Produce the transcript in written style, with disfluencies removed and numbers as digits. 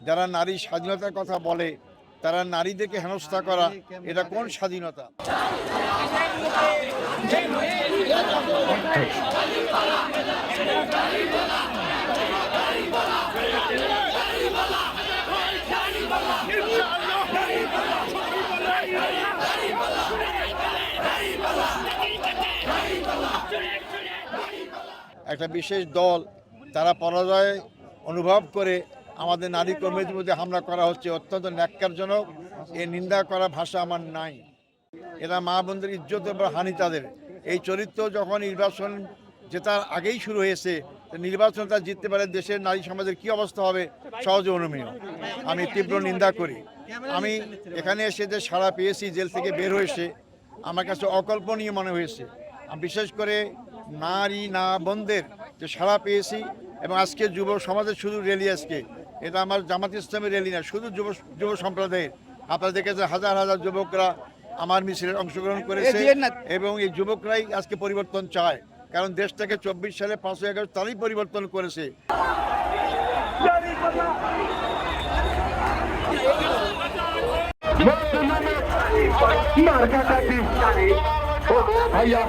যারা নারী স্বাধীনতার কথা বলে তারা নারীদেরকে হেনস্থা করা, এটা কোন স্বাধীনতা? একটা বিশেষ দল তারা পরাজয় অনুভব করে আমাদের নারী কর্মীদের মধ্যে হামলা করা হচ্ছে, অত্যন্ত ন্যাক্কারজনক। এ নিন্দা করা ভাষা আমার নাই। এরা মা বোনদের ইজ্জতের উপর হানি তাদের। এই চরিত্র যখন নির্বাচন জেতার আগেই শুরু হয়েছে, নির্বাচন তারা জিততে পারে, দেশের নারী সমাজের কী অবস্থা হবে সহজে অনুমেয়। আমি তীব্র নিন্দা করি। আমি এখানে এসে যে সাড়া পেয়েছি, জেল থেকে বের হয়েছে, আমার কাছে অকল্পনীয় মনে হয়েছে। আমি বিশেষ করে নারী না বোনদের যে সাড়া পেয়েছি, এবং আজকে যুব সমাজের শুধু র্যালি, আজকে এটা আমার জামাত ইসলামের র্যালি না, শুধু যুব সম্প্রদায়ের। আপনারা দেখেছেন হাজার হাজার যুবকরা আমার মিছিলে অংশগ্রহণ করেছে, এবং এই যুবকরাই আজকে পরিবর্তন চায়। কারণ দেশটাকে 24 সালে 5 আগস্ট তারাই পরিবর্তন করেছে। ভাইয়া